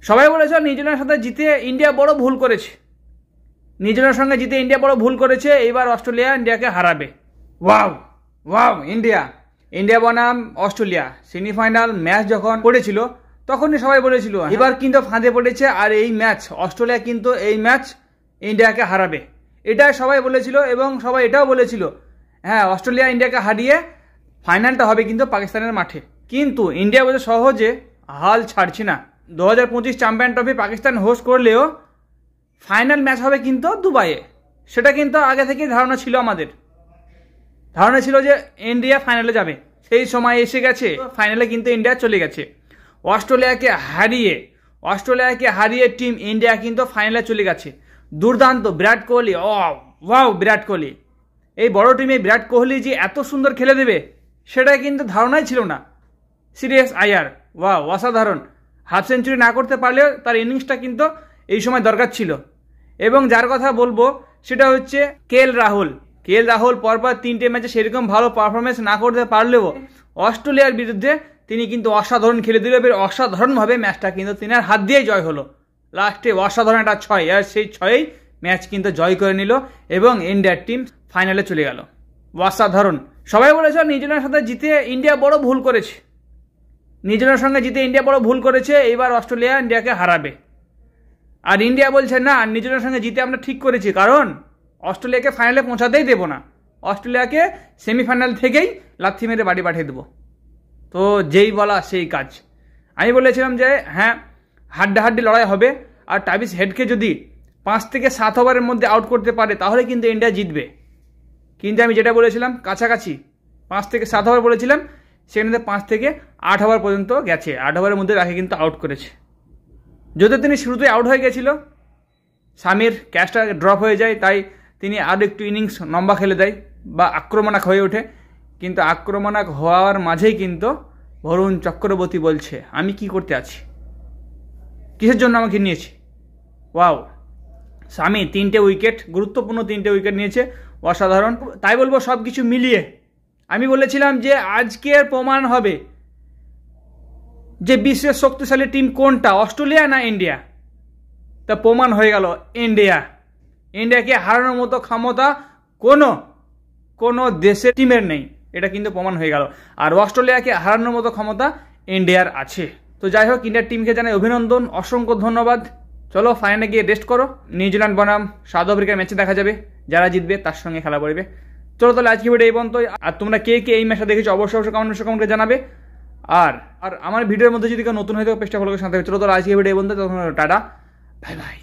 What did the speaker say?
সবাই বলেছে নিউজিল্যান্ডের সাথে জিতে ইন্ডিয়া বড় ভুল করেছে, নিউজিল্যান্ডের সঙ্গে জিতে ইন্ডিয়া বড় ভুল করেছে, এইবার অস্ট্রেলিয়া ইন্ডিয়াকে হারাবে। ওয়াও ওয়াও, ইন্ডিয়া বনাম অস্ট্রেলিয়া সেমিফাইনাল ম্যাচ যখন পড়েছিল তখনই সবাই বলেছিল এবার কিন্তু ফাঁদে পড়েছে, আর এই ম্যাচ অস্ট্রেলিয়া কিন্তু এই ম্যাচ ইন্ডিয়াকে হারাবে, এটাই সবাই বলেছিল। এবং সবাই এটাও বলেছিল হ্যাঁ অস্ট্রেলিয়া ইন্ডিয়াকে হারিয়ে ফাইনালটা হবে কিন্তু পাকিস্তানের মাঠে। কিন্তু ইন্ডিয়া বলতে সহজে হাল ছাড়ছে না। 2025 চ্যাম্পিয়ন ট্রফি পাকিস্তান হোস্ট করলেও ফাইনাল ম্যাচ হবে কিন্তু দুবাইয়ে, সেটা কিন্তু আগে থেকেই ধারণা ছিল, আমাদের ধারণা ছিল যে ইন্ডিয়া ফাইনালে যাবে, সেই সময় এসে গেছে, ফাইনালে কিন্তু ইন্ডিয়া চলে গেছে। অস্ট্রেলিয়াকে হারিয়ে টিম ইন্ডিয়া কিন্তু ফাইনালে চলে গেছে। দুর্দান্ত বিরাট কোহলি, ওয়াও বিরাট কোহলি, এই বড় টিমে বিরাট কোহলি যে এত সুন্দর খেলে দেবে সেটা কিন্তু ধারণাই ছিল না। সিরিয়াস আয়ার, ওয়াও অসাধারণ, হাফ সেঞ্চুরি না করতে পারলেও তার ইনিংসটা কিন্তু এই সময় দরকার ছিল। এবং যার কথা বলবো সেটা হচ্ছে কেএল রাহুল পরপর 3টে ম্যাচে সেরকম ভালো পারফরমেন্স না করতে পারলেও অস্ট্রেলিয়ার বিরুদ্ধে তিনি কিন্তু অসাধারণ খেলে দিল, এবার অসাধারণভাবে ম্যাচটা কিন্তু তিনার হাত দিয়েই জয় হলো। লাস্টে অসাধারণ একটা 6, আর সেই 6এই ম্যাচ কিন্তু জয় করে নিল এবং ইন্ডিয়ার টিম ফাইনালে চলে গেল। অসাধারণ। সবাই বলেছে নিউজিল্যান্ডের সাথে জিতে ইন্ডিয়া বড় ভুল করেছে, নিউজিল্যান্ডের সঙ্গে জিতে ইন্ডিয়া বড় ভুল করেছে, এইবার অস্ট্রেলিয়া ইন্ডিয়াকে হারাবে। আর ইন্ডিয়া বলছে না, নিউজিল্যান্ডের সঙ্গে জিতে আমরা ঠিক করেছি, কারণ অস্ট্রেলিয়াকে ফাইনালে পৌঁছাতেই দেবো না, অস্ট্রেলিয়াকে সেমিফাইনাল থেকেই লাথি মেরে বাড়ি পাঠিয়ে দেবো। তো যেই বলা সেই কাজ। আমি বলেছিলাম যে হ্যাঁ হাড্ডাহাড্ডি লড়াই হবে, আর ট্রাভিস হেডকে যদি 5 থেকে 7 ওভারের মধ্যে আউট করতে পারে তাহলে কিন্তু ইন্ডিয়া জিতবে। কিন্তু আমি যেটা বলেছিলাম কাছাকাছি 5 থেকে 7 ওভার বলেছিলাম, সেখানে 5 থেকে 8 ওভার পর্যন্ত গেছে, 8 ওভারের মধ্যে তাকে কিন্তু আউট করেছে। যদিও তিনি শুরুতেই আউট হয়ে গেছিল, শামির ক্যাচটা ড্রপ হয়ে যায়, তাই তিনি আরও একটু ইনিংস লম্বা খেলে দেয় বা আক্রমণাত্মক হয়ে ওঠে। কিন্তু আক্রমণাত্মক হওয়ার মাঝেই কিন্তু বরুণ চক্রবর্তী বলছে আমি কি করতে আছি, কিসের জন্য আমাকে নিয়েছে। ওয়াও, শামি 3টে উইকেট, গুরুত্বপূর্ণ 3টে উইকেট নিয়েছে, অসাধারণ। তাই বলবো সব কিছু মিলিয়ে আমি বলেছিলাম যে আজকের প্রমাণ হবে যে বিশ্বের শক্তিশালী টিম কোনটা, অস্ট্রেলিয়া না ইন্ডিয়া। তা প্রমাণ হয়ে গেল ইন্ডিয়াকে হারানোর মতো ক্ষমতা কোনো দেশের টিমের নেই, এটা কিন্তু প্রমাণ হয়ে গেল। আর অস্ট্রেলিয়াকে হারানোর মতো ক্ষমতা ইন্ডিয়ার আছে। তো যাই হোক, ইন্ডিয়ার টিমকে জানাই অভিনন্দন, অসংখ্য ধন্যবাদ। চলো ফাইনালে গিয়ে রেস্ট করো, নিউজিল্যান্ড বনাম সাউথ আফ্রিকার ম্যাচে দেখা যাবে, যারা জিতবে তার সঙ্গে খেলা পড়বে। চলো তাহলে আজকে ভিডিও এই পর্যন্ত। আর তোমরা কে এই ম্যাচটা দেখেছো অবশ্যই কমেন্ট করে জানাবে। আর আমার ভিডিওর মধ্যে যদি কেউ নতুন হয়ে থাকে পেজটা ফলো করে সাথে। চলো তাহলে আজকে ভিডিও এই পর্যন্ত, টাটা, বাই বাই।